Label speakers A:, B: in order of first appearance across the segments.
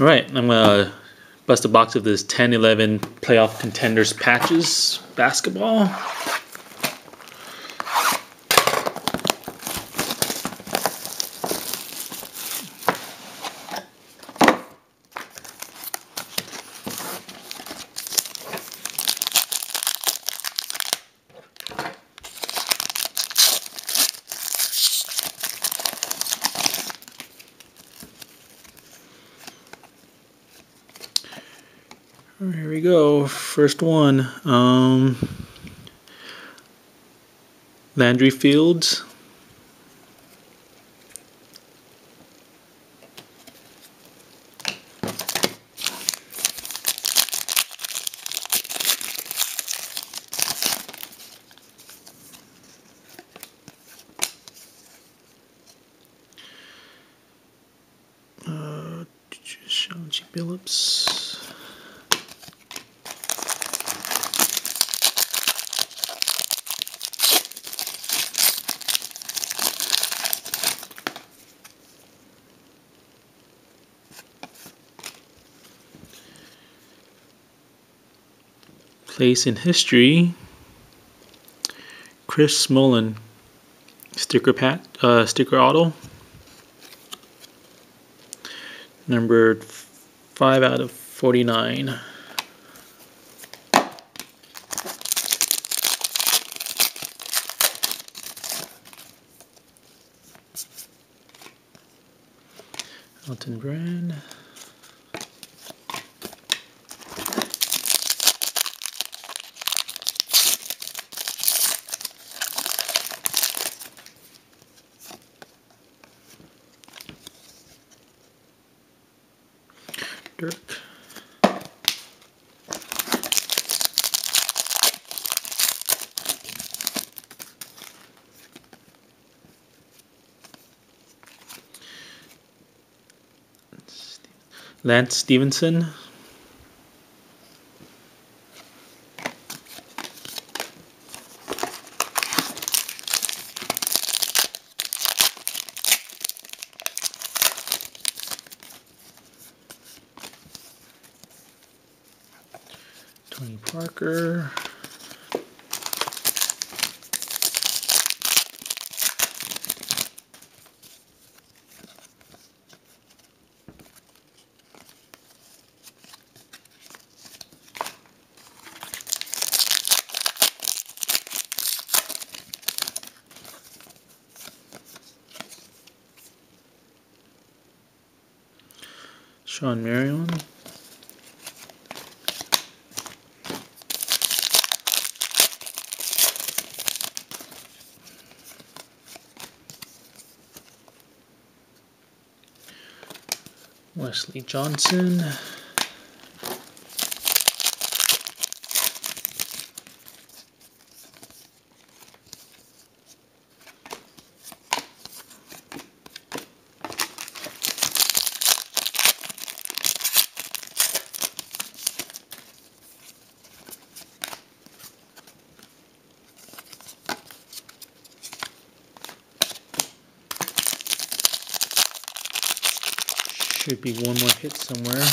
A: All right, I'm gonna bust a box of this 10-11 playoff contenders patches basketball. Here we go. First one. Landry Fields. Sean G. Billups. Place in history. Chris Smolin. Sticker auto. Numbered 5/49. Elton Brand. Dirk. Lance Stevenson. Tony Parker. Sean Marion. Wesley Johnson. Should be one more hit somewhere.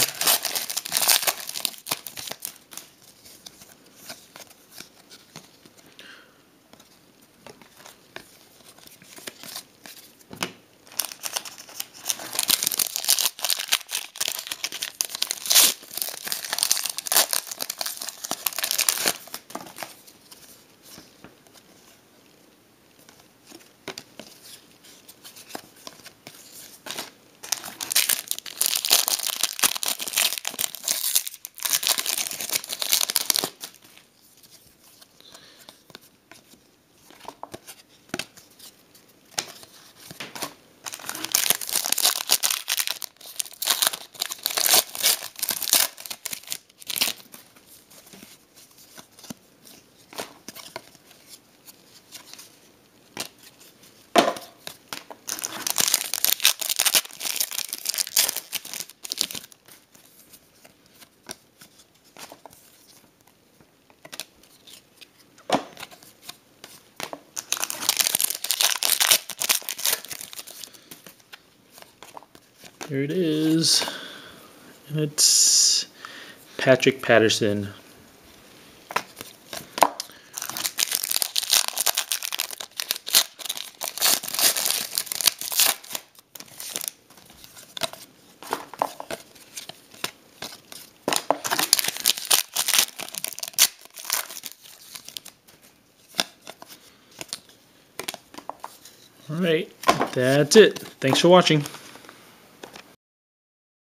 A: Here it is. And it's Patrick Patterson. All right, that's it. Thanks for watching.